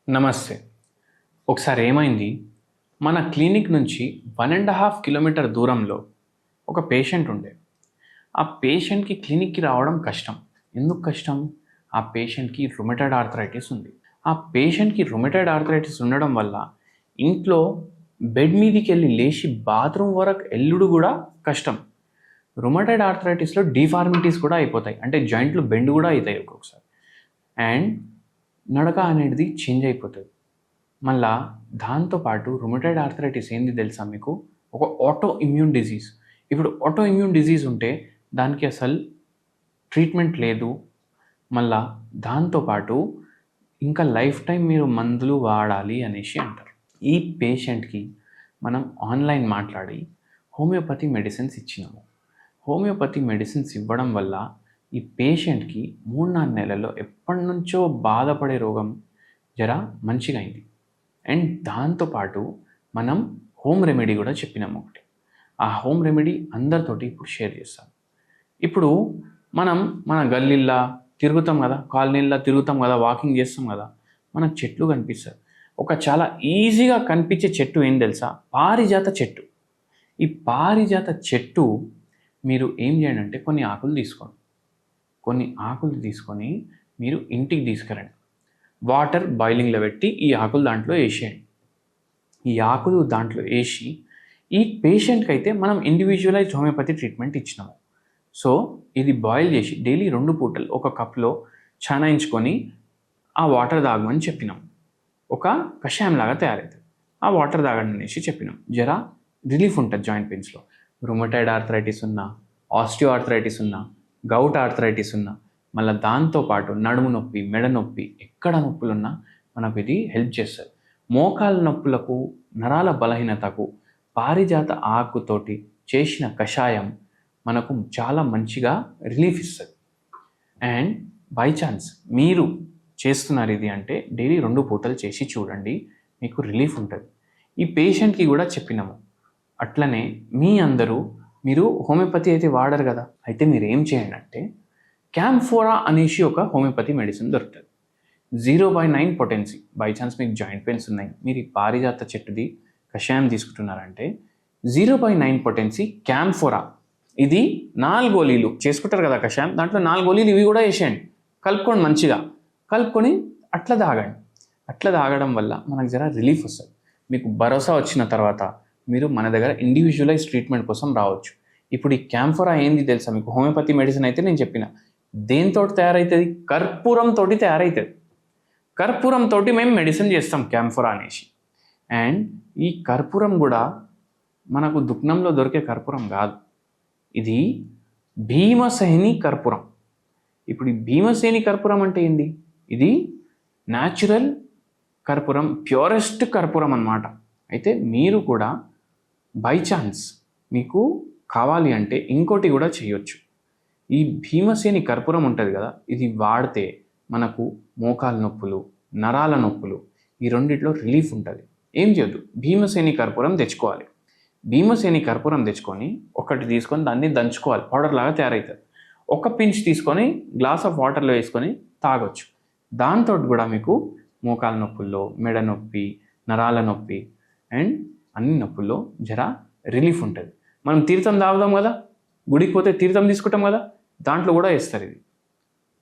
నమస్తే. ఒకసారి ఏమైంది, మన క్లినిక్ నుంచి 1.5 కిలోమీటర్ దూరంలో ఒక పేషెంట్ ఉండే. ఆ పేషెంట్కి క్లినిక్కి రావడం కష్టం. ఎందుకు కష్టం? ఆ పేషెంట్కి రుమటాయిడ్ ఆర్థరైటిస్ ఉంది. ఆ పేషెంట్కి రుమటాయిడ్ ఆర్థరైటిస్ ఉండడం వల్ల ఇంట్లో బెడ్ మీదకి వెళ్ళి లేచి బాత్రూమ్ వరకు ఎల్లుడు కూడా కష్టం. రుమటాయిడ్ ఆర్థరైటిస్లో డిఫార్మిటీస్ కూడా అయిపోతాయి, అంటే జాయింట్లు బెండ్ కూడా అవుతాయి ఒక్కొక్కసారి. అండ్ నడక అనేది చేంజ్ అయిపోతుంది. మళ్ళా దాంతోపాటు రుమటాయిడ్ ఆర్థరైటిస్ ఏంది తెలుసా మీకు? ఒక ఆటో ఇమ్యూన్ డిజీజ్. ఇప్పుడు ఆటో ఇమ్యూన్ డిజీజ్ ఉంటే దానికి అసలు ట్రీట్మెంట్ లేదు. మళ్ళా దాంతోపాటు ఇంకా లైఫ్ టైం మీరు మందులు వాడాలి అనేసి అంటారు. ఈ పేషెంట్కి మనం ఆన్లైన్ మాట్లాడి హోమియోపతి మెడిసిన్స్ ఇచ్చినాము. హోమియోపతి మెడిసిన్స్ ఇవ్వడం వల్ల ఈ పేషెంట్కి 3-4 నెలల్లో ఎప్పటి నుంచో బాధపడే రోగం మంచిగా అయింది. అండ్ దాంతోపాటు మనం హోమ్ రెమెడీ కూడా చెప్పినాము ఒకటి. ఆ హోమ్ రెమెడీ అందరితోటి ఇప్పుడు షేర్ చేస్తాం. ఇప్పుడు మనం మన గల్లీల్లో తిరుగుతాం కదా, కాలనీల్లో తిరుగుతాం కదా, వాకింగ్ చేస్తాం కదా, మనకు చెట్లు కనిపిస్తాయి. ఒక చాలా ఈజీగా కనిపించే చెట్టు ఏం తెలుసా? పారిజాత చెట్టు. ఈ పారిజాత చెట్టు మీరు ఏం చేయండి అంటే కొన్ని ఆకులు తీసుకొని మీరు ఇంటికి తీసుకురండి. వాటర్ బాయిలింగ్లో పెట్టి ఈ ఆకులు దాంట్లో వేసేయండి. ఈ ఆకులు దాంట్లో వేసి ఈ పేషెంట్కి అయితే మనం ఇండివిజువలైజ్ హోమియోపతి ట్రీట్మెంట్ ఇచ్చినాము. సో ఇది బాయిల్ చేసి డైలీ 2 పూటలు ఒక కప్లో చానాయించుకొని ఆ వాటర్ తాగమని చెప్పినాం. ఒక కషాయంలాగా తయారవుతుంది. ఆ వాటర్ తాగండి అనేసి చెప్పినాం. రిలీఫ్ ఉంటుంది జాయింట్ పెయిన్స్లో. రుమటాయిడ్ ఆర్థరైటిస్ ఉన్నా, ఆస్టియో ఆర్థరైటిస్ ఉన్నా, గౌట్ ఆర్థరైటిస్ ఉన్నా, మళ్ళీ దాంతోపాటు నడుము నొప్పి, మెడ నొప్పి, ఎక్కడ నొప్పులున్నా మనకు ఇది హెల్ప్ చేస్తుంది. మోకాల నొప్పులకు, నరాల బలహీనతకు పారిజాత ఆకుతోటి చేసిన కషాయం మనకు చాలా మంచిగా రిలీఫ్ ఇస్తుంది. అండ్ బై ఛాన్స్ మీరు చేస్తున్నారు ఇది అంటే డైలీ 2 పూటలు చేసి చూడండి, మీకు రిలీఫ్ ఉంటుంది. ఈ పేషెంట్కి కూడా చెప్పినాము. అట్లనే మీరు హోమియోపతి అయితే వాడరు కదా, అయితే మీరు ఏం చేయండి అంటే క్యాంఫోరా అనేసి ఒక హోమియోపతి మెడిసిన్ దొరుకుతుంది. 0/9 పొటెన్సీ. బై ఛాన్స్ మీకు జాయింట్ పెయిన్స్ ఉన్నాయి, మీరు ఈ పారిజాత చెట్టుది కషాయం తీసుకుంటున్నారంటే 0/9 పొటెన్సీ క్యాంఫోరా. ఇది 4 గోళీలు చేసుకుంటారు కదా కషాయం, దాంట్లో 4 గోళీలు ఇవి కూడా వేసేయండి. కలుపుకోండి, మంచిగా కలుపుకొని అట్లా తాగండి. అట్లా తాగడం వల్ల మనకు రిలీఫ్ వస్తుంది. మీకు భరోసా వచ్చిన తర్వాత మీరు మన దగ్గర ఇండివిజువలైజ్ ట్రీట్మెంట్ కోసం రావచ్చు. ఇప్పుడు ఈ క్యాంఫోరా ఏంది తెలుసా మీకు? హోమియోపతి మెడిసిన్ అయితే నేను చెప్పిన దేంతో తయారవుతుంది? కర్పూరంతో తయారవుతుంది. కర్పూరంతో మేము మెడిసిన్ చేస్తాం క్యాంఫోరా అనేసి. అండ్ ఈ కర్పూరం కూడా మనకు దుకాణంలో దొరికే కర్పూరం కాదు, ఇది భీమసేని కర్పూరం. ఇప్పుడు ఈ భీమసేని కర్పూరం అంటే ఏంది? ఇది న్యాచురల్ కర్పూరం, ప్యూరెస్ట్ కర్పూరం అన్నమాట. అయితే మీరు కూడా బై ఛాన్స్ మీకు కావాలి అంటే ఇంకోటి కూడా చేయొచ్చు. ఈ భీమసేని కర్పూరం ఉంటుంది కదా, ఇది వాడితే మనకు మోకాలు నొప్పులు, నరాల నొప్పులు, ఈ రెండిట్లో రిలీఫ్ ఉంటుంది. ఏం చేయొద్దు, భీమసేని కర్పూరం తెచ్చుకోవాలి. భీమసేని కర్పూరం తెచ్చుకొని ఒకటి తీసుకొని దాన్ని దంచుకోవాలి, పౌడర్ లాగా తయారవుతుంది. ఒక పించ్ తీసుకొని గ్లాస్ ఆఫ్ వాటర్లో వేసుకొని తాగొచ్చు. దాంతో కూడా మీకు మోకాల నొప్పుల్లో, మెడ నొప్పి, నరాల నొప్పి అండ్ అన్ని నొప్పుల్లో రిలీఫ్ ఉంటుంది. మనం తీర్థం తాగుదాం కదా, గుడికి పోతే తీర్థం తీసుకుంటాం కదా, దాంట్లో కూడా వేస్తారు ఇది.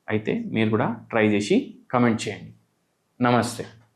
అయితే మీరు కూడా ట్రై చేసి కమెంట్ చేయండి. నమస్తే.